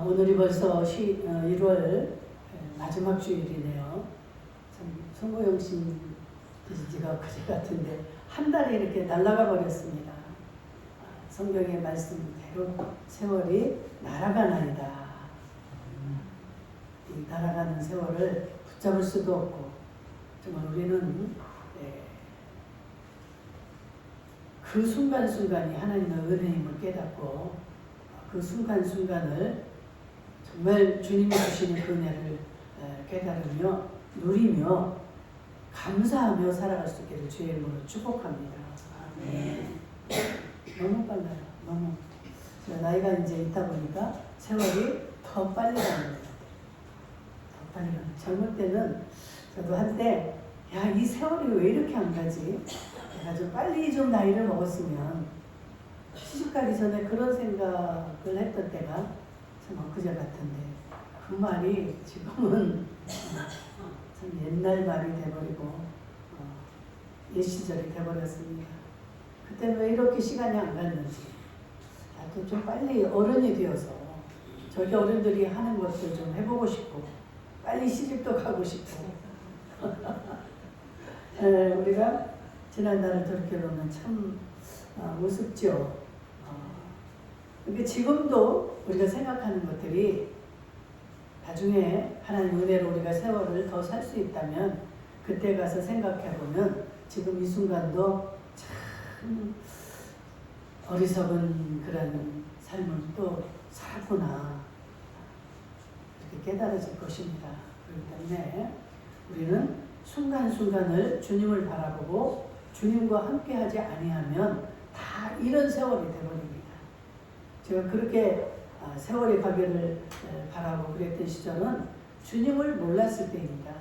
오늘이 벌써 1월 마지막 주일이네요. 참 송고영신 기지가 그제 같은데 한 달이 이렇게 날아가 버렸습니다. 성경의 말씀대로 세월이 날아가나이다. 이 날아가는 세월을 붙잡을 수도 없고 정말 우리는 그 순간순간이 하나님의 은혜임을 깨닫고 그 순간순간을 정말 주님이 주시는 그 은혜를 깨달으며 누리며 감사하며 살아갈 수 있기를 주의 이름으로 축복합니다. 네. 너무 빨라요. 너무. 제가 나이가 이제 있다 보니까 세월이 더 빨리 가는 거예요. 더 빨리 가는. 젊을 때는 저도 한때 야, 이 세월이 왜 이렇게 안 가지? 내가 좀 빨리 좀 나이를 먹었으면 시집가기 전에 그런 생각을 했던 때가 참 엊그제 같은데 그 말이 지금은 참 옛날 말이 돼버리고 옛 시절이 돼버렸습니다. 그때는 왜 이렇게 시간이 안 갔는지 나도 좀 빨리 어른이 되어서 저기 어른들이 하는 것들 좀 해보고 싶고 빨리 시집도 가고 싶고 우리가 지난날을 돌이켜보면 참 우습죠. 그러니까 지금도 우리가 생각하는 것들이 나중에 하나님 은혜로 우리가 세월을 더 살 수 있다면 그때 가서 생각해보면 지금 이 순간도 참 어리석은 그런 삶을 또 살았구나 이렇게 깨달아질 것입니다. 그렇기 때문에 우리는 순간순간을 주님을 바라보고 주님과 함께하지 아니하면 다 이런 세월이 되어버립니다. 제가 그렇게 세월이 가기를 바라고 그랬던 시절은 주님을 몰랐을 때입니다.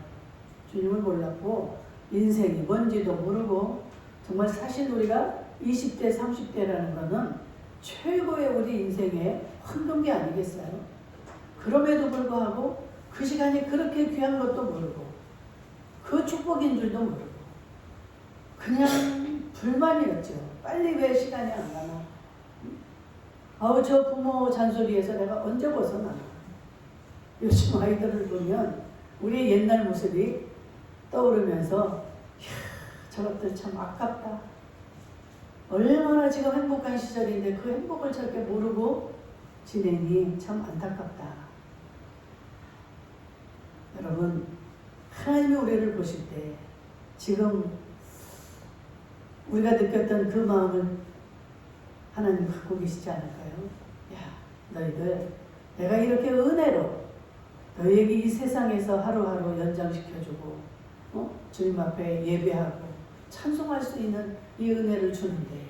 주님을 몰랐고 인생이 뭔지도 모르고 정말 사실 우리가 20대, 30대라는 것은 최고의 우리 인생의 황금기 아니겠어요? 그럼에도 불구하고 그 시간이 그렇게 귀한 것도 모르고 그 축복인 줄도 모르고 그냥 불만이었죠. 빨리 왜 시간이 안 가나? 저 부모 잔소리에서 내가 언제 벗어나나? 요즘 아이들을 보면 우리의 옛날 모습이 떠오르면서 저것들 참 아깝다. 얼마나 지금 행복한 시절인데 그 행복을 저렇게 모르고 지내니 참 안타깝다. 여러분, 하나님이 우리를 보실 때 지금 우리가 느꼈던 그 마음을 하나님 갖고 계시지 않을까요? 야, 너희들 내가 이렇게 은혜로 너희에게 이 세상에서 하루하루 연장시켜주고 주님 앞에 예배하고 찬송할 수 있는 이 은혜를 주는데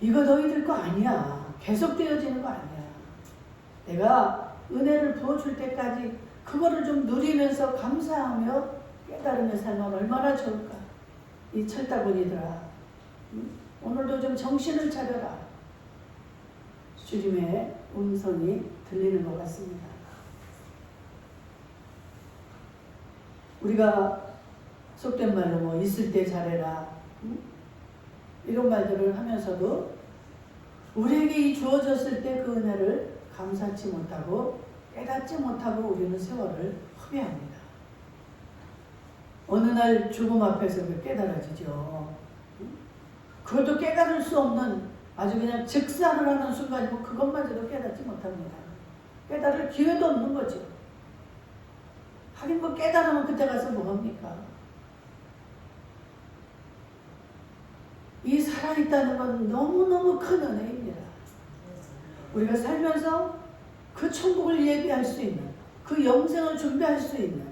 이거 너희들 거 아니야. 계속되어지는 거 아니야. 내가 은혜를 부어줄 때까지 그거를 좀 누리면서 감사하며 깨달으며 살면 얼마나 좋을까. 이 철다구니들아, 오늘도 좀 정신을 차려라. 주님의 음성이 들리는 것 같습니다. 우리가 속된 말로 있을 때 잘해라 이런 말들을 하면서도 우리에게 주어졌을 때 그 은혜를 감사치 못하고 깨닫지 못하고 우리는 세월을 허비합니다. 어느 날 죽음 앞에서 깨달아지죠. 그것도 깨달을 수 없는 아주 그냥 즉사를 하는 순간이고 그것마저도 깨닫지 못합니다. 깨달을 기회도 없는 거죠. 하긴 깨달으면 그때 가서 뭐합니까? 이 살아있다는 건 너무너무 큰 은혜입니다. 우리가 살면서 그 천국을 예비할 수 있는 그 영생을 준비할 수 있는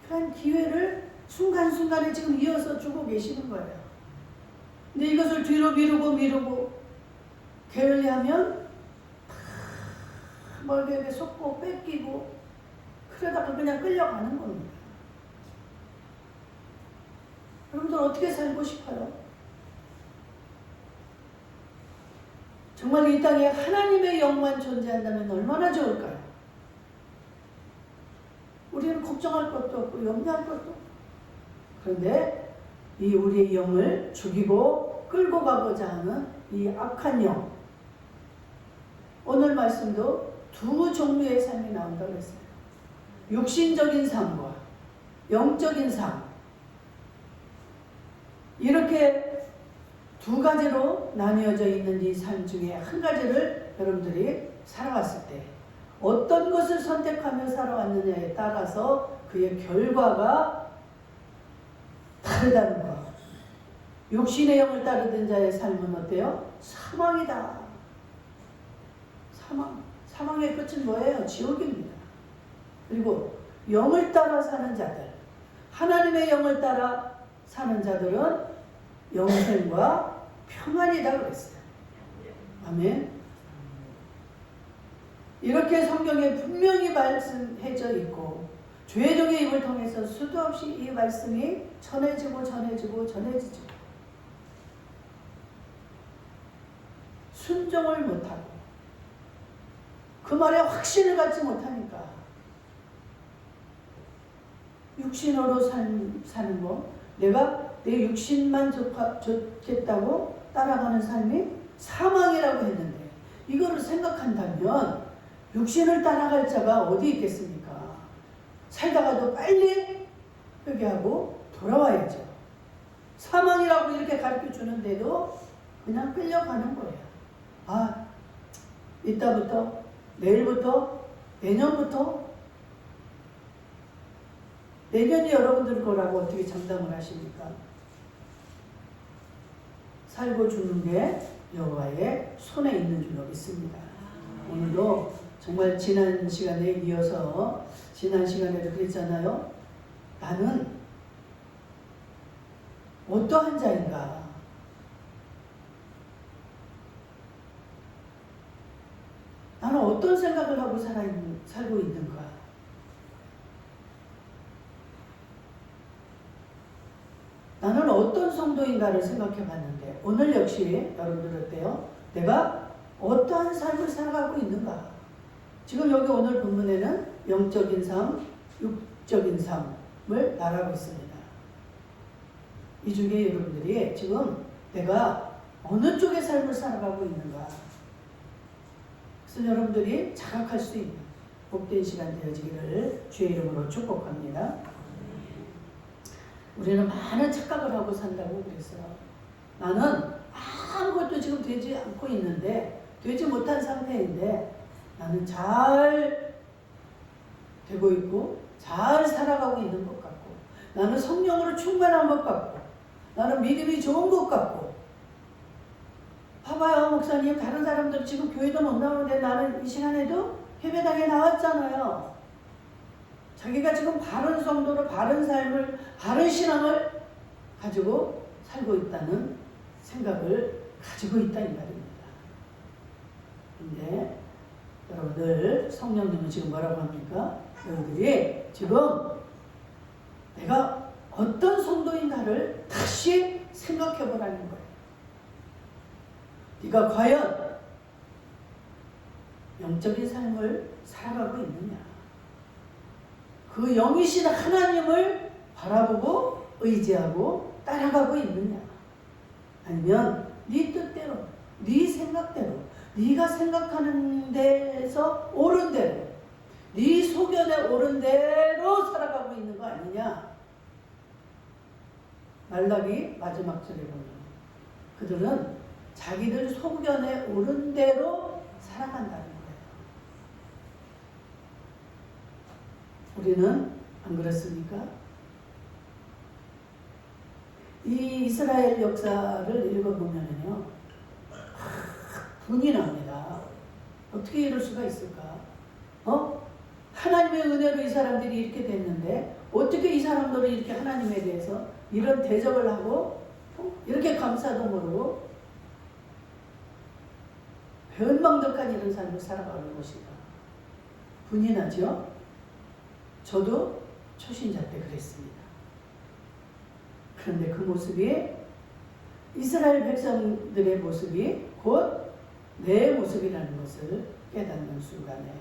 그런 기회를 순간순간에 지금 이어서 주고 계시는 거예요. 근데 이것을 뒤로 미루고 게을리하면 멀게 속고 뺏기고 그러다가 그냥 끌려가는 겁니다. 여러분들 어떻게 살고 싶어요? 정말 이 땅에 하나님의 영만 존재한다면 얼마나 좋을까요? 우리는 걱정할 것도 없고 염려할 것도 없고 그런데 이 우리의 영을 죽이고 끌고 가고자 하는 이 악한 영 오늘 말씀도 두 종류의 삶이 나온다고 했어요. 육신적인 삶과 영적인 삶. 이렇게 두 가지로 나뉘어져 있는 이 삶 중에 한 가지를 여러분들이 살아왔을 때 어떤 것을 선택하며 살아왔느냐에 따라서 그의 결과가 다르다는 것. 육신의 영을 따르던 자의 삶은 어때요? 사망이다. 사망. 사망의 끝은 뭐예요? 지옥입니다. 그리고 영을 따라 사는 자들, 하나님의 영을 따라 사는 자들은 영생과 평안이다 그랬어요. 아멘. 이렇게 성경에 분명히 말씀해져 있고 죄종의 입을 통해서 수도 없이 이 말씀이 전해지고 전해지죠. 순종을 못하고 그 말에 확신을 갖지 못하니까 육신으로 사는 거, 내가 내 육신만 좋겠다고 따라가는 삶이 사망이라고 했는데 이거를 생각한다면 육신을 따라갈 자가 어디 있겠습니까? 살다가도 빨리 회개하고 돌아와야죠. 사망이라고 이렇게 가르쳐 주는데도 그냥 끌려가는 거예요. 아, 이따부터, 내일부터, 내년부터, 내년이 여러분들 거라고 어떻게 장담을 하십니까? 살고 죽는 게 여호와의 손에 있는 줄로 믿습니다. 오늘도 정말 지난 시간에 이어서 지난 시간에도 그랬잖아요. 나는 어떠한 자인가? 나는 어떤 생각을 하고 살고 있는가? 나는 어떤 성도인가를 생각해 봤는데 오늘 역시 여러분들 어때요? 내가 어떠한 삶을 살아가고 있는가? 지금 여기 오늘 본문에는 영적인 삶, 육적인 삶을 말하고 있습니다. 이 중에 여러분들이 지금 내가 어느 쪽의 삶을 살아가고 있는가? 그래서 여러분들이 자각할 수 있는 복된 시간 되어지기를 주의 이름으로 축복합니다. 우리는 많은 착각을 하고 산다고 그랬어요. 나는 아무것도 지금 되지 않고 있는데, 되지 못한 상태인데 나는 잘 되고 있고 잘 살아가고 있는 것 같고 나는 성령으로 충만한 것 같고 나는 믿음이 좋은 것 같고 봐봐요 목사님 다른 사람들 지금 교회도 못 나오는데 나는 이 시간에도 예배당에 나왔잖아요. 자기가 지금 바른 성도로 바른 삶을 바른 신앙을 가지고 살고 있다는 생각을 가지고 있다 이 말입니다. 근데 여러분들 성령님은 지금 뭐라고 합니까? 여러분들이 지금 내가 어떤 성도인가를 다시 생각해 보라는 거예요. 네가 과연 영적인 삶을 살아가고 있느냐? 그 영이신 하나님을 바라보고 의지하고 따라가고 있느냐? 아니면 네 뜻대로, 네 생각대로, 네가 생각하는 데에서 옳은 대로, 네 소견에 옳은 대로 살아가고 있는 거 아니냐? 말라기 마지막 절에 보면 그들은 자기들 소견에 옳은 대로 살아간다는 거예요. 우리는 안 그렇습니까? 이 이스라엘 역사를 읽어보면요, 분이 납니다. 어떻게 이럴 수가 있을까? 하나님의 은혜로 이 사람들이 이렇게 됐는데 어떻게 이 사람들이 이렇게 하나님에 대해서 이런 대적을 하고 이렇게 감사도 모르고 변망덕한 이런 삶을 살아가는 것인가? 분이 나죠? 저도 초신자 때 그랬습니다. 그런데 그 모습이 이스라엘 백성들의 모습이 곧 내 모습이라는 것을 깨닫는 순간에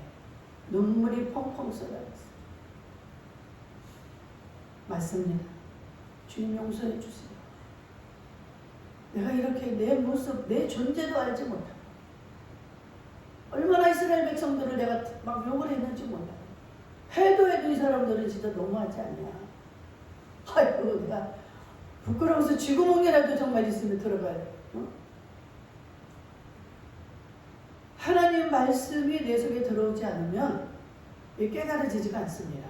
눈물이 펑펑 쏟아졌어요. 맞습니다. 주님 용서해 주세요. 내가 이렇게 내 모습, 내 존재도 알지 못하고 얼마나 이스라엘 백성들을 내가 막 욕을 했는지 몰라. 해도 이 사람들은 진짜 너무하지 않냐. 아이고, 내가 부끄러워서 쥐구멍이라도 정말 있으면 들어가야 돼. 어? 하나님 말씀이 내 속에 들어오지 않으면 깨달아지지가 않습니다.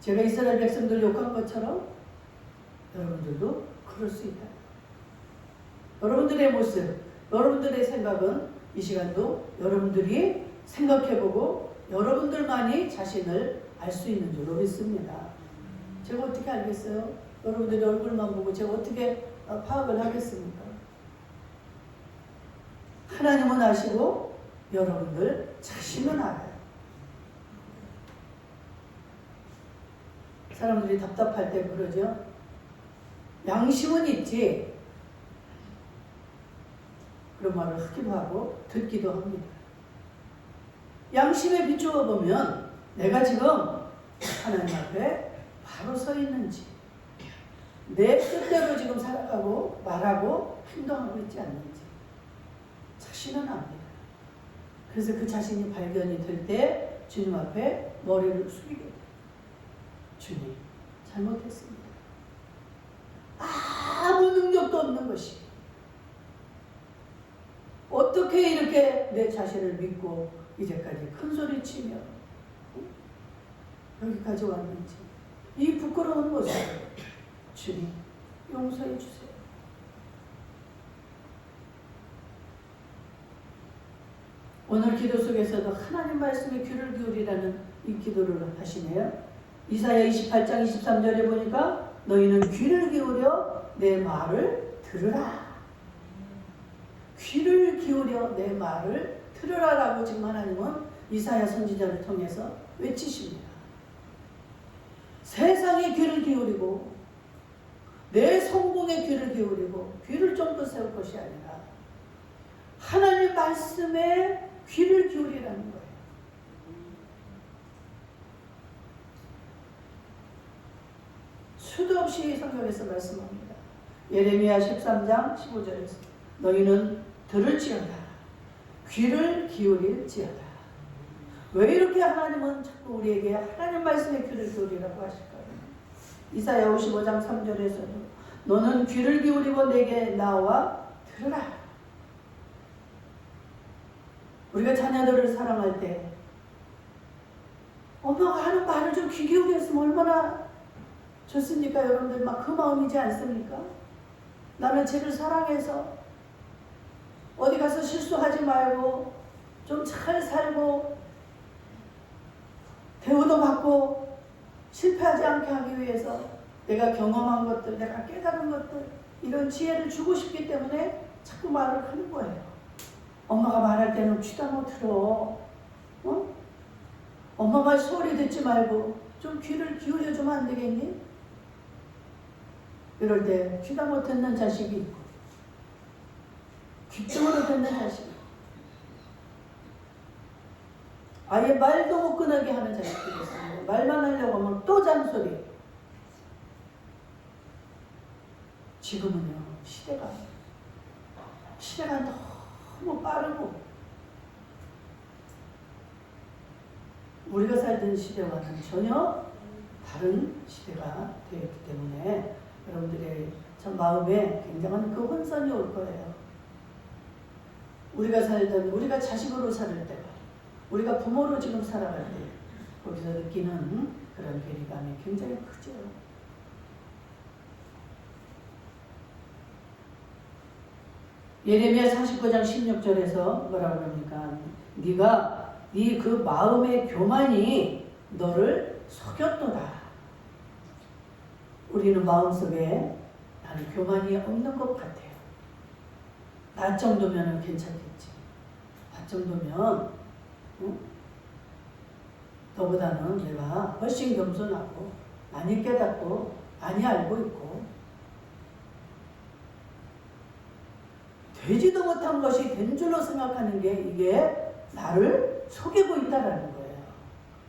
제가 이스라엘 백성들 욕한 것처럼 여러분들도 그럴 수 있다. 여러분들의 모습, 여러분들의 생각은 이 시간도 여러분들이 생각해보고 여러분들만이 자신을 알 수 있는 줄로 믿습니다. 제가 어떻게 알겠어요? 여러분들의 얼굴만 보고 제가 어떻게 파악을 하겠습니까? 하나님은 아시고 여러분들 자신은 알아요. 사람들이 답답할 때 그러죠. 양심은 있지. 그런 말을 하기도 하고 듣기도 합니다. 양심에 비추어 보면 내가 지금 하나님 앞에 바로 서 있는지, 내 뜻대로 지금 살아가고 말하고 행동하고 있지 않는지 자신은 압니다. 그래서 그 자신이 발견이 될 때 주님 앞에 머리를 숙이게 돼요. 주님, 잘못했습니다. 아무 능력도 없는 것이 어떻게 이렇게 내 자신을 믿고 이제까지 큰 소리 치며 여기까지 왔는지, 이 부끄러운 모습 주님 용서해 주세요. 오늘 기도 속에서도 하나님 말씀에 귀를 기울이라는 이 기도를 하시네요. 이사야 28장 23절에 보니까 너희는 귀를 기울여 내 말을 들으라. 귀를 기울여 내 말을 들으라라고 지금 하나님은 이사야 선지자를 통해서 외치십니다. 세상에 귀를 기울이고 내 성공에 귀를 기울이고 귀를 좀 더 세울 것이 아니라 하나님 말씀에 귀를 기울이라는 거예요. 수도 없이 성경에서 말씀합니다. 예레미야 13장 15절에서 너희는 들을지어다 귀를 기울일지어다. 왜 이렇게 하나님은 자꾸 우리에게 하나님 말씀에 귀를 기울이라고 하실까요? 이사야 55장 3절에서도 너는 귀를 기울이고 내게 나와 들으라. 우리가 자녀들을 사랑할 때 엄마가 하는 말을 좀 귀 기울였으면 얼마나 좋습니까? 여러분들 막 그 마음이지 않습니까? 나는 쟤를 사랑해서 어디 가서 실수하지 말고 좀 잘 살고 대우도 받고 실패하지 않게 하기 위해서 내가 경험한 것들, 내가 깨달은 것들, 이런 지혜를 주고 싶기 때문에 자꾸 말을 하는 거예요. 엄마가 말할 때는 귀도 못 들어. 어? 엄마 말 소리 듣지 말고 좀 귀를 기울여주면 안 되겠니? 이럴 때 귀도 못 듣는 자식이 있고 귀등으로 듣는 자식이 있고 아예 말도 못 꺼내게 하는 자식들이 있습니다. 말만 하려고 하면 또 잔소리. 지금은요, 시대가 너무 빠르고 우리가 살던 시대와는 전혀 다른 시대가 되었기 때문에 여러분들의 참 마음에 굉장한 그 혼선이 올 거예요. 우리가 살던, 우리가 자식으로 살을 때가, 우리가 부모로 지금 살아갈 때 거기서 느끼는 그런 괴리감이 굉장히 크죠. 예레미야 49장 16절에서 뭐라고 그럽니까? 네가 네 그 마음의 교만이 너를 속였도다. 우리는 마음속에 나는 교만이 없는 것 같아요. 나 정도면 괜찮겠지. 나 정도면 너보다는 내가 훨씬 겸손하고 많이 깨닫고 많이 알고 있고 되지도 못한 것이 된 줄로 생각하는 게 이게 나를 속이고 있다는 거예요.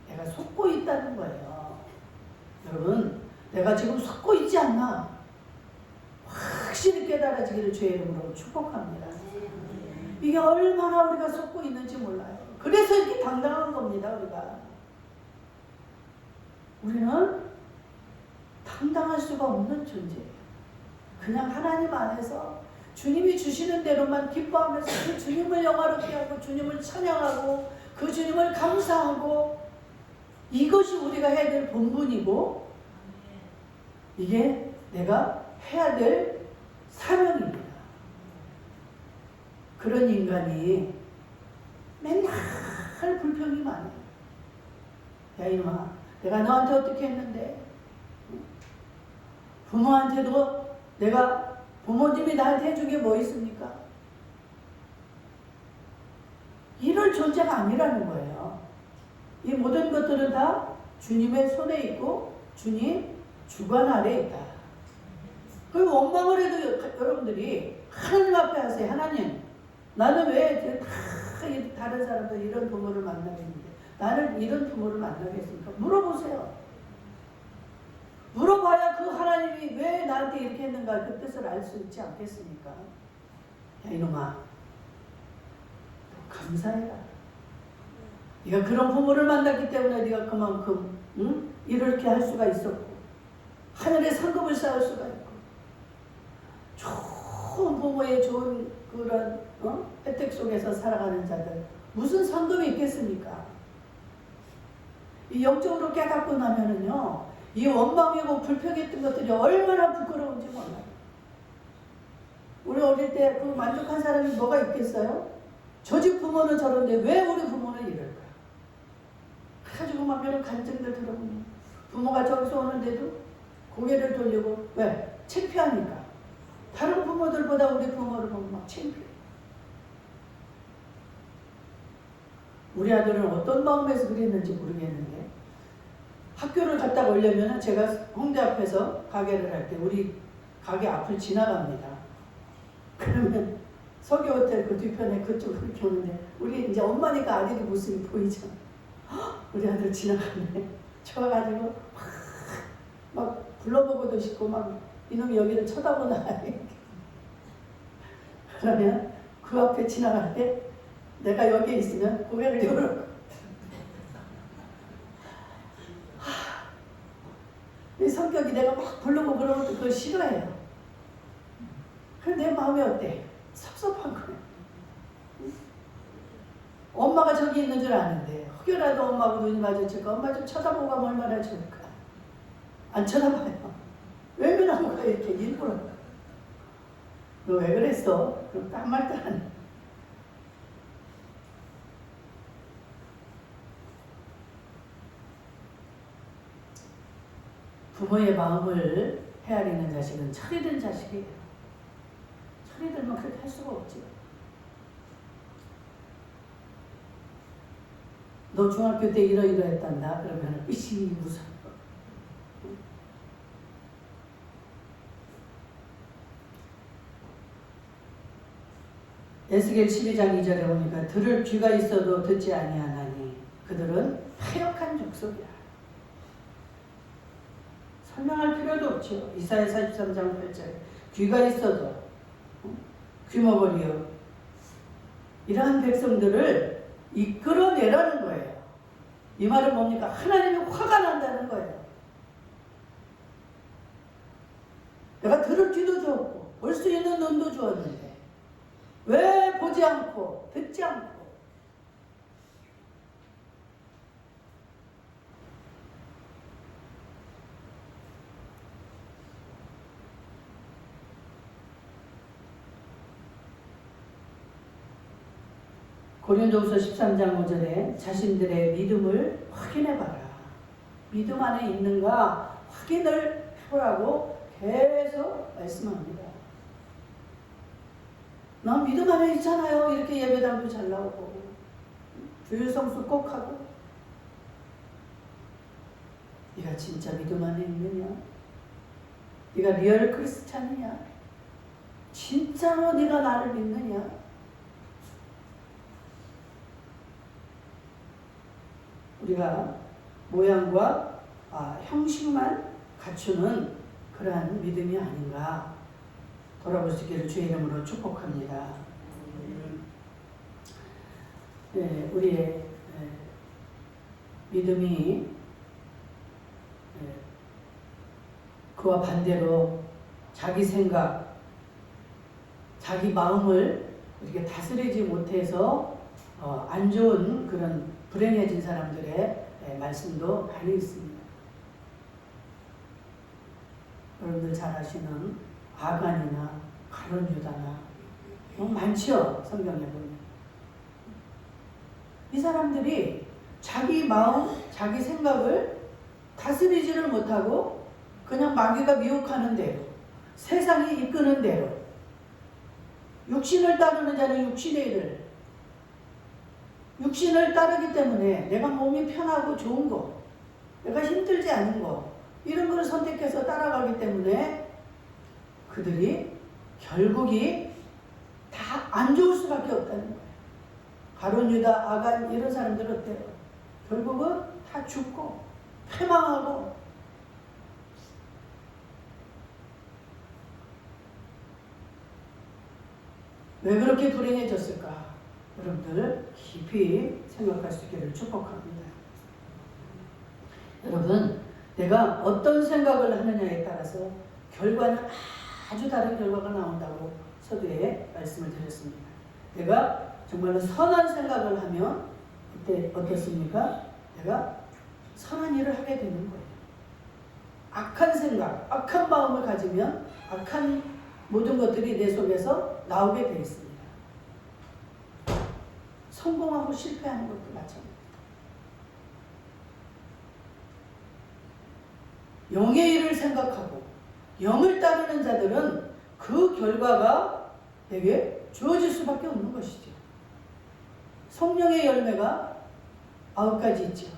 내가 속고 있다는 거예요. 여러분, 내가 지금 속고 있지 않나? 확실히 깨달아지기를 주의 이름으로 축복합니다. 이 이게 얼마나 우리가 속고 있는지 몰라요. 그래서 이렇게 당당한 겁니다. 우리는 당당할 수가 없는 존재예요. 그냥 하나님 안에서 주님이 주시는 대로만 기뻐하면서 그 주님을 영화롭게 하고 주님을 찬양하고 그 주님을 감사하고, 이것이 우리가 해야 될 본분이고 이게 내가 해야 될 사명입니다. 그런 인간이 맨날 불평이 많아요. 야 이놈아, 내가 너한테 어떻게 했는데, 부모한테도 내가 부모님이 나한테 해준 게 뭐 있습니까? 이럴 존재가 아니라는 거예요. 이 모든 것들은 다 주님의 손에 있고 주님 주관 아래에 있다. 그리고 원망을 해도 여러분들이 하나님 앞에 하세요. 하나님, 나는 왜 다른 사람들 이런 부모를 만나겠는데 나는 이런 부모를 만나겠습니까? 물어보세요. 물어봐야 그 하나님이 왜 나한테 이렇게 했는가 그 뜻을 알 수 있지 않겠습니까? 야 이놈아, 감사해라. 네가 그런 부모를 만났기 때문에 네가 그만큼 이렇게 할 수가 있었고 하늘의 상급을 쌓을 수가 있고 좋은 부모의 좋은 그런 혜택 속에서 살아가는 자들 무슨 상급이 있겠습니까? 이 영적으로 깨닫고 나면은요, 이 원망이고 불평했던 것들이 얼마나 부끄러운지 몰라요. 우리 어릴 때 그 만족한 사람이 뭐가 있겠어요? 저 집 부모는 저런데 왜 우리 부모는 이럴까? 그래가지고 막 이런 간증들 들어보면 부모가 저기서 오는데도 고개를 돌리고, 왜? 창피하니까. 다른 부모들보다 우리 부모를 보면 막 창피해. 우리 아들은 어떤 마음에서 그랬는지 모르겠는데 학교를 갔다 오려면 제가 홍대 앞에서 가게를 할 때 우리 가게 앞을 지나갑니다. 그러면 서교호텔 그 뒤편에 그쪽으로 이렇게 오는데 우리 이제 엄마니까 아들이 모습이 보이죠. 우리 아들 지나가네. 좋아가지고 막 불러보고도 싶고 막 이놈이 여기를 쳐다보나. 그러면 그 앞에 지나갈 때 내가 여기에 있으면 고개를 열어. 이 성격이 내가 막 부르고 그러면 그거 싫어해요. 그런데 내 마음이 어때? 섭섭한 거예요. 엄마가 저기 있는 줄 아는데 혹여라도 엄마하고 눈이 마주칠까 엄마 좀 쳐다보고 가면 얼마나 좋을까. 안 쳐다봐요. 외면하고 가 이렇게 일부러. 너 왜 그랬어? 그럼 딱 말도 안 해. 부모의 마음을 헤아리는 자식은 철이 든 자식이에요. 철이 들면 그렇게 할 수가 없지. 너 중학교 때 이러이러했단다. 그러면 삐씩 웃어. 에스겔 12장 2절에 보니까 들을 귀가 있어도 듣지 아니하나니 그들은 패역한 족속이야. 설명할 필요도 없죠. 이사야 43장 8절 귀가 있어도 귀머거리요. 이러한 백성들을 이끌어내라는 거예요. 이 말은 뭡니까? 하나님이 화가 난다는 거예요. 내가 들을 귀도 주었고 볼 수 있는 눈도 주었는데 왜 보지 않고 듣지 않고. 고린도후서 13장 5절에 자신들의 믿음을 확인해봐라. 믿음 안에 있는가 확인을 해보라고 계속 말씀합니다. 난 믿음 안에 있잖아요. 이렇게 예배당도 잘 나오고 주일 성수 꼭 하고. 네가 진짜 믿음 안에 있느냐? 네가 리얼 크리스찬이냐? 진짜로 네가 나를 믿느냐? 우리가 모양과 형식만 갖추는 그러한 믿음이 아닌가 돌아볼 수 있기를 주의 이름으로 축복합니다. 우리의 믿음이 그와 반대로 자기 생각, 자기 마음을 이렇게 다스리지 못해서 안 좋은 그런 불행해진 사람들의 말씀도 많이 있습니다. 여러분들 잘 아시는 아간이나 가룟 유다나 많죠, 성경에 보면. 이 사람들이 자기 마음, 자기 생각을 다스리지를 못하고 그냥 마귀가 미혹하는 대로, 세상이 이끄는 대로, 육신을 따르는 자는 육신의 일을, 육신을 따르기 때문에 내가 몸이 편하고 좋은 거, 내가 힘들지 않은 거, 이런 거를 선택해서 따라가기 때문에 그들이 결국이 다 안 좋을 수밖에 없다는 거예요. 가룟 유다, 아간 이런 사람들은 어때요? 결국은 다 죽고 패망하고. 왜 그렇게 불행해졌을까? 여러분들 깊이 생각할 수 있기를 축복합니다. 여러분, 내가 어떤 생각을 하느냐에 따라서 결과는 아주 다른 결과가 나온다고 서두에 말씀을 드렸습니다. 내가 정말로 선한 생각을 하면 그때 어떻습니까? 내가 선한 일을 하게 되는 거예요. 악한 생각, 악한 마음을 가지면 악한 모든 것들이 내 속에서 나오게 되어 있습니다. 성공하고 실패하는 것도 마찬가지입니다. 영의 일을 생각하고 영을 따르는 자들은 그 결과가 내게 주어질 수밖에 없는 것이죠. 성령의 열매가 9가지 있죠.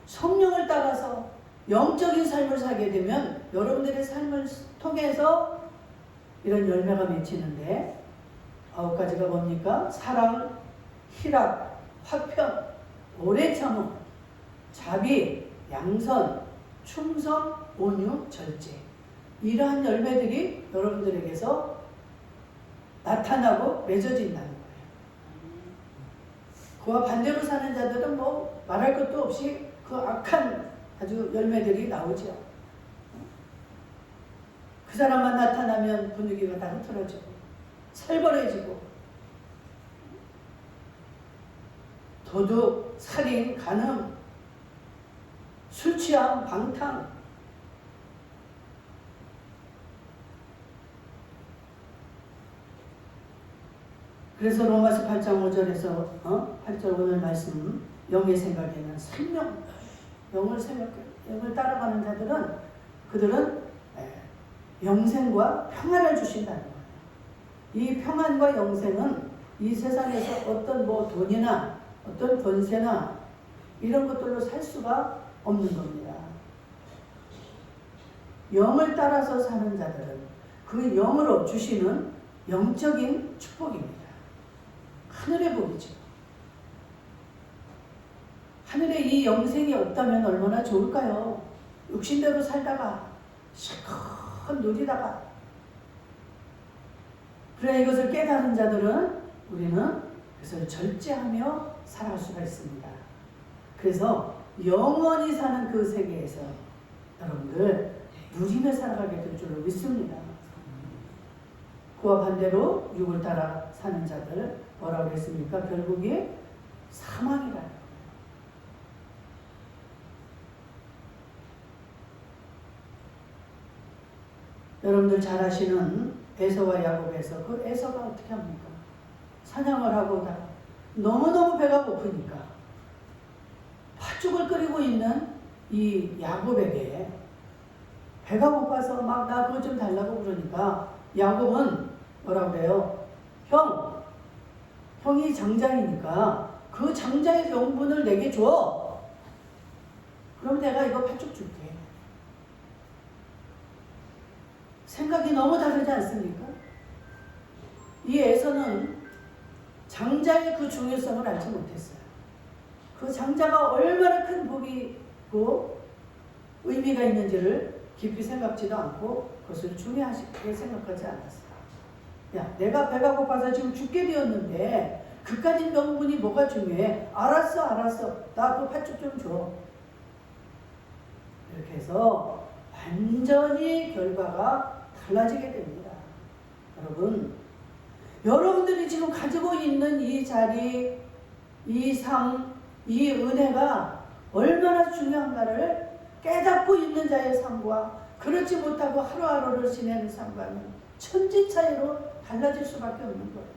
성령을 따라서 영적인 삶을 살게 되면 여러분들의 삶을 통해서 이런 열매가 맺히는데 9가지가 뭡니까? 사랑, 희락, 화평, 오래 참음, 자비, 양선, 충성, 온유, 절제. 이러한 열매들이 여러분들에게서 나타나고 맺어진다는 거예요. 그와 반대로 사는 자들은 뭐 말할 것도 없이 그 악한 아주 열매들이 나오죠. 그 사람만 나타나면 분위기가 다 흐트러지고 살벌해지고 도둑, 살인, 간음, 술 취함, 방탕, 그래서 로마서 8장 5절에서 8절 오늘 말씀 영의 생각에는 생명, 영을 생각해 영을 따라가는 자들은 그들은 영생과 평안을 주신다는 거예요. 이 평안과 영생은 이 세상에서 어떤 뭐 돈이나 어떤 권세나 이런 것들로 살 수가 없는 겁니다. 영을 따라서 사는 자들은 그 영으로 주시는 영적인 축복입니다. 하늘의 복이죠. 하늘에 이 영생이 없다면 얼마나 좋을까요? 육신대로 살다가 실컷 누리다가 그래 이것을 깨달은 자들은 우리는 그것을 절제하며 살아갈 수가 있습니다. 그래서 영원히 사는 그 세계에서 여러분들 누리며 살아가게 될 줄을 믿습니다. 그와 반대로 육을 따라 사는 자들 뭐라고 했습니까? 결국에 사망이라는 거예요. 여러분들 잘 아시는 에서와 야곱에서 그 에서가 어떻게 합니까? 사냥을 하고 너무너무 배가 고프니까 팥죽을 끓이고 있는 이 야곱에게 배가 고파서 막 나 그거 좀 달라고 그러니까 야곱은 뭐라고 그래요? 형이 장자이니까 그 장자의 명분을 내게 줘. 그럼 내가 이거 팥죽 줄게. 생각이 너무 다르지 않습니까? 이 에서는 장자의 그 중요성을 알지 못했어요. 그 장자가 얼마나 큰 복이고 의미가 있는지를 깊이 생각지도 않고 그것을 중요하게 생각하지 않았어요. 야, 내가 배가 고파서 지금 죽게 되었는데 그까짓 명분이 뭐가 중요해? 알았어. 나 그 팥죽 좀 줘. 이렇게 해서 완전히 결과가 달라지게 됩니다. 여러분들이 지금 가지고 있는 이 자리, 이 삶, 이 은혜가 얼마나 중요한가를 깨닫고 있는 자의 삶과 그렇지 못하고 하루하루를 지내는 삶과는 천지 차이로 달라질 수밖에 없는 거예요.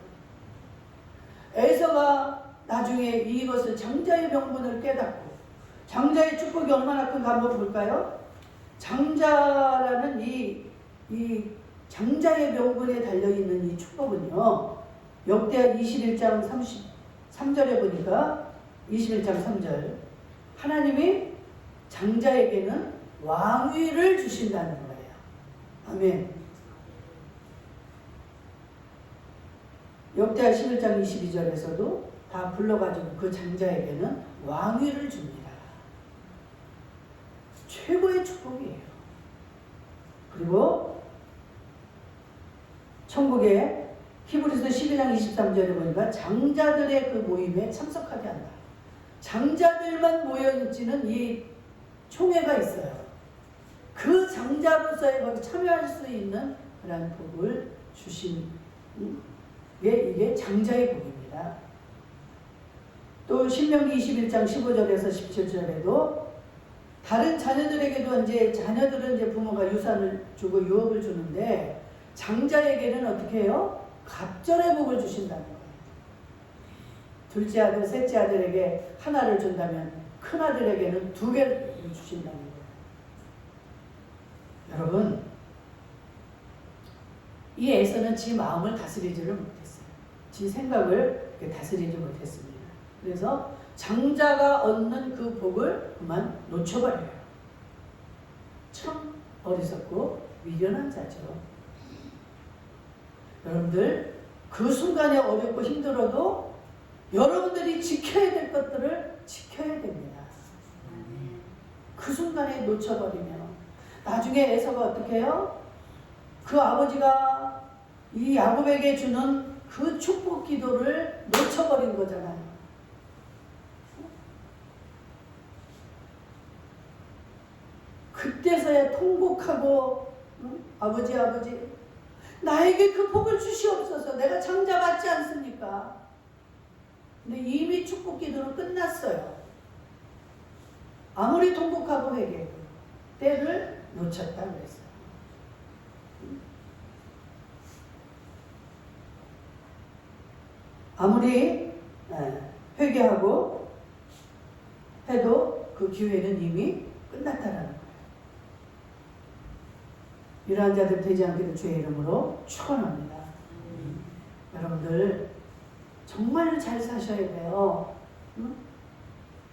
에서가 나중에 이것을 장자의 명분을 깨닫고 장자의 축복이 얼마나 큰가 한번 볼까요? 장자라는 이 장자의 명분에 달려있는 이 축복은요, 역대하 21장 33절에 보니까 21장 3절 하나님이 장자에게는 왕위를 주신다는 거예요. 아멘. 역대하 11장 22절에서도 다 불러가지고 그 장자에게는 왕위를 줍니다. 최고의 축복이에요. 그리고 천국에 히브리서 12장 23절에 보니까 장자들의 그 모임에 참석하게 한다. 장자들만 모여있지는 이 총회가 있어요. 그 장자로서의 거기 참여할 수 있는 그런 복을 주신 게 이게 장자의 복입니다. 또 신명기 21장 15절에서 17절에도 다른 자녀들에게도 자녀들은 이제 부모가 유산을 주고 유업을 주는데 장자에게는 어떻게 해요? 갑절의 복을 주신다는 거예요. 둘째 아들, 셋째 아들에게 하나를 준다면 큰 아들에게는 2개를 주신다는 거예요. 여러분, 이 에서는 지 마음을 다스리지를 못했어요. 지 생각을 다스리지 못했습니다. 그래서 장자가 얻는 그 복을 그만 놓쳐버려요. 참 어리석고 미련한 자죠. 여러분들, 그 순간에 어렵고 힘들어도 여러분들이 지켜야 될 것들을 지켜야 됩니다. 그 순간에 놓쳐버리면 나중에 에서가 어떻게 해요? 그 아버지가 이 야곱에게 주는 그 축복 기도를 놓쳐버린 거잖아요. 그때서야 통곡하고 아버지 나에게 그 복을 주시옵소서. 내가 장자 받지 않습니까? 근데 이미 축복 기도는 끝났어요. 아무리 통곡하고 회개해도 때를 놓쳤다고 했어요. 아무리 회개하고 해도 그 기회는 이미 끝났다라는 거예요. 이러한 자들 되지 않기를 주의 이름으로 축원합니다. 여러분들 정말 잘 사셔야 돼요.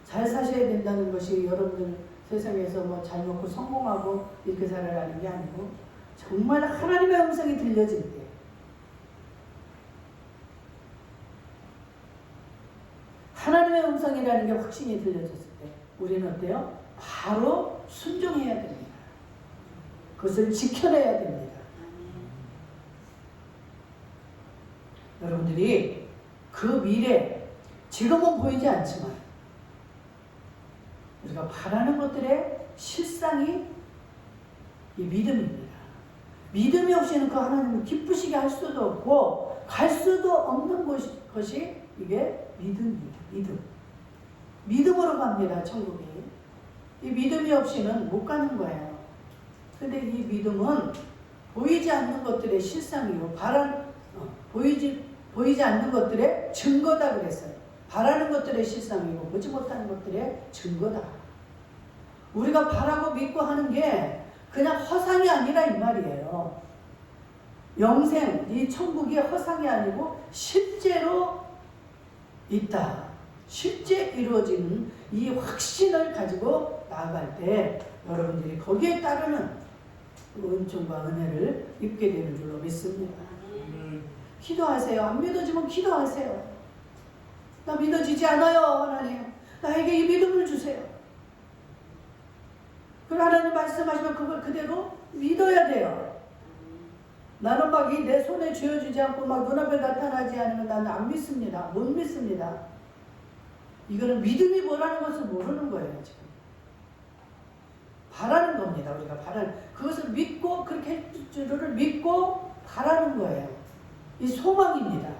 잘 사셔야 된다는 것이 여러분들 세상에서 뭐 잘 먹고 성공하고 이렇게 살아가는 게 아니고 정말 하나님의 음성이 들려질 때 하나님의 음성이라는 게 확신이 들려졌을 때 우리는 어때요? 바로 순종해야 됩니다. 그것을 지켜내야 됩니다. 여러분들이 그 미래, 지금은 보이지 않지만 우리가 바라는 것들의 실상이 이 믿음입니다. 믿음이 없이는 그 하나님을 기쁘시게 할 수도 없고 갈 수도 없는 것이 이게 믿음입니다. 믿음으로 갑니다. 천국이. 이 믿음이 없이는 못 가는 거예요. 근데 이 믿음은 보이지 않는 것들의 실상이고 보이지 않는 것들의 증거다 그랬어요. 바라는 것들의 실상이고 보지 못하는 것들의 증거다. 우리가 바라고 믿고 하는 게 그냥 허상이 아니라 이 말이에요. 영생, 이 천국이 허상이 아니고 실제로 있다. 실제 이루어지는 이 확신을 가지고 나아갈 때 여러분들이 거기에 따르는 은총과 은혜를 입게 되는 줄로 믿습니다. 기도하세요. 안 믿어지면 기도하세요. 나 믿어지지 않아요, 하나님. 나에게 이 믿음을 주세요. 그럼 하나님 말씀하시면 그걸 그대로 믿어야 돼요. 나는 막 내 손에 쥐어주지 않고 막 눈앞에 나타나지 않으면 나는 안 믿습니다. 못 믿습니다. 이거는 믿음이 뭐라는 것을 모르는 거예요. 지금 바라는 겁니다. 우리가 바라는 그것을 믿고 그렇게 해줄 줄을 믿고 바라는 거예요. 이 소망입니다.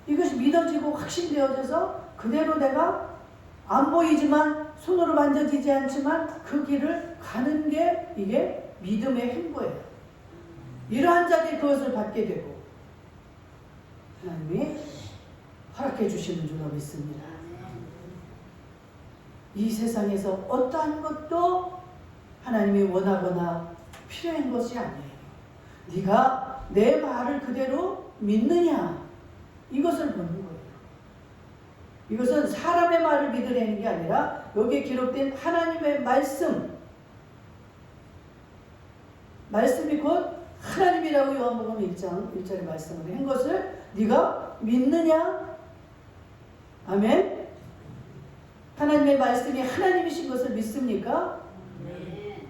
이것이 믿어지고 확신되어져서 그대로 내가 안 보이지만 손으로 만져지지 않지만 그 길을 가는 게 이게 믿음의 행보예요. 이러한 자들이 그것을 받게 되고 하나님이 허락해 주시는 줄로 믿습니다. 이 세상에서 어떠한 것도 하나님이 원하거나 필요한 것이 아니에요. 네가 내 말을 그대로 믿느냐 이것을 보는 거예요. 이것은 사람의 말을 믿으려는 게 아니라 여기에 기록된 하나님의 말씀이 곧 하나님이라고 요한복음 1장 1절에 말씀을 한 것을 네가 믿느냐? 아멘. 하나님의 말씀이 하나님이신 것을 믿습니까? 네.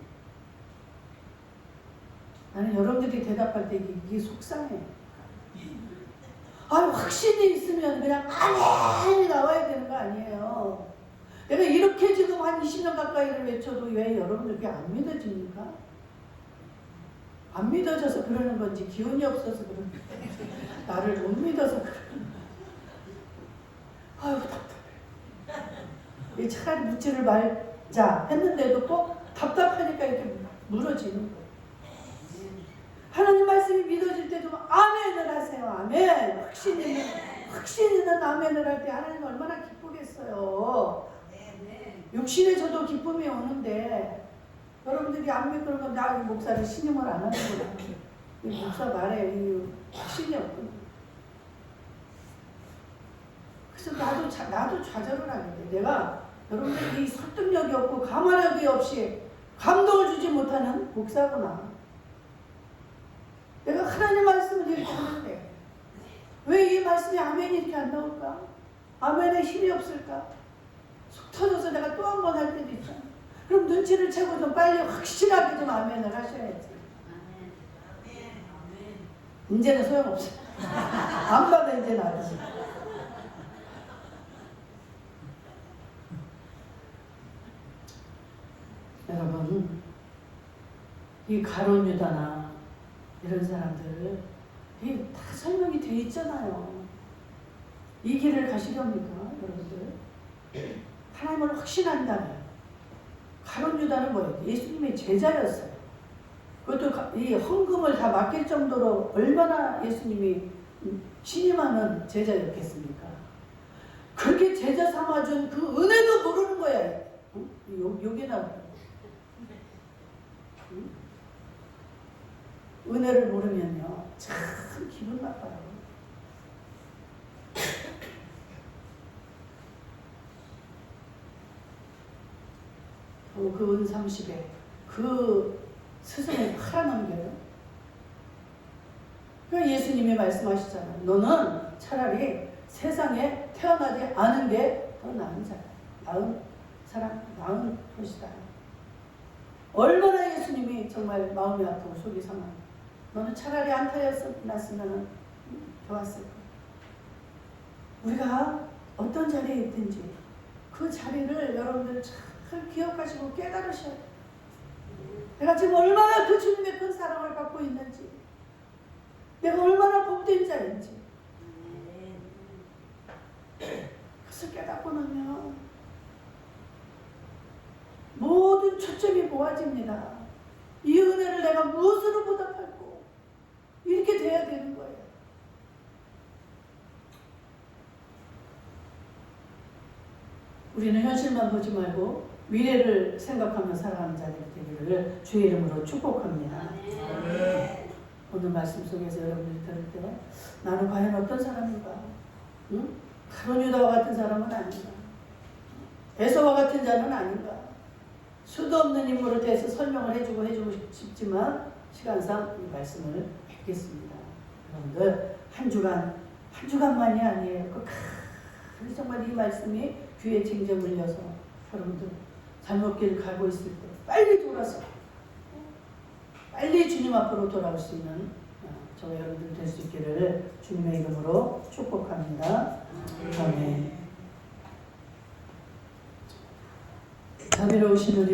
나는 여러분들이 대답할 때 이게 속상해. 확신이 있으면 그냥 아멘이 나와야 되는 거 아니에요. 내가 이렇게 지금 한 20년 가까이를 외쳐도 왜 여러분들께 안 믿어집니까? 안 믿어져서 그러는 건지 기운이 없어서 그러는 건지 나를 못 믿어서 그러는 건지 답답해. 차라리 묻지를 말자 했는데도 또 답답하니까 이렇게 물어지는 거예요. 하나님 말씀이 믿어질 때 좀 아멘을 하세요. 아멘. 확신 있는 아멘을 할 때 하나님 얼마나 기쁘겠어요. 육신에 저도 기쁨이 오는데 여러분들이 안 믿고 그러면 나 목사를 신임을 안 하는구나. 이 목사 말에 이 확신이 없구나. 그래서 나도 좌절을 하게 돼. 내가 여러분들이 설득력이 없고 감화력이 없이 감동을 주지 못하는 목사구나. 내가 하나님 말씀을 이렇게 하는데 왜 이 말씀이 아멘이 이렇게 안 나올까? 아멘에 힘이 없을까? 속 터져서 내가 또 한 번 할 때도 있잖아. 그럼 눈치를 채고 좀 빨리 확실하게 좀 아멘을 하셔야지. 이제는 소용없어. 안 받아 이제 나도. 여러분 이 가룟 유다나 이런 사람들 다 설명이 돼 있잖아요. 이 길을 가시렵니까 여러분들? 하나님을 확신한다면 가룟 유다는 뭐예요? 예수님의 제자였어요. 그것도 이 헌금을 다 맡길 정도로 얼마나 예수님이 신임하는 제자였겠습니까? 그렇게 제자 삼아준 그 은혜도 모르는 거야. 여기나 은혜를 모르면요 참 기분 나빠요. 그 은 30에 그 스승을 팔아넘겨요. 그러니까 예수님이 말씀하시잖아요. 너는 차라리 세상에 태어나지 않은 게 더 나은 사람, 나은 것이다. 얼마나 예수님이 정말 마음이 아프고 속이 상하고 너는 차라리 안 태어났으면 좋았을 거야. 우리가 어떤 자리에 있든지 그 자리를 여러분들 잘 기억하시고 깨달으셔야 돼요. 내가 지금 얼마나 그 주님의 큰 사랑을 받고 있는지, 내가 얼마나 복된 자인지 그것을 깨닫고 나면 모든 초점이 모아집니다. 이 은혜를 내가 무엇으로 보답할고 이렇게 돼야 되는 거예요. 우리는 현실만 보지 말고 미래를 생각하며 살아가는 자들이 되기를 주의 이름으로 축복합니다. 오늘 말씀 속에서 여러분들이 들을 때 나는 과연 어떤 사람인가? 가룟 유다와 같은 사람은 아닌가? 에서와 같은 자는 아닌가? 수도 없는 인물을 대해서 설명을 해주고 싶지만 시간상 이 말씀을 뵙겠습니다. 여러분들 한 주간만이 아니에요. 정말 이 말씀이 귀에 징징 울려서 여러분들 잘못 길 가고 있을 때 빨리 돌아서 빨리 주님 앞으로 돌아올 수 있는 저와 여러분들 될 수 있기를 주님의 이름으로 축복합니다. 아멘. 자비로우신 우리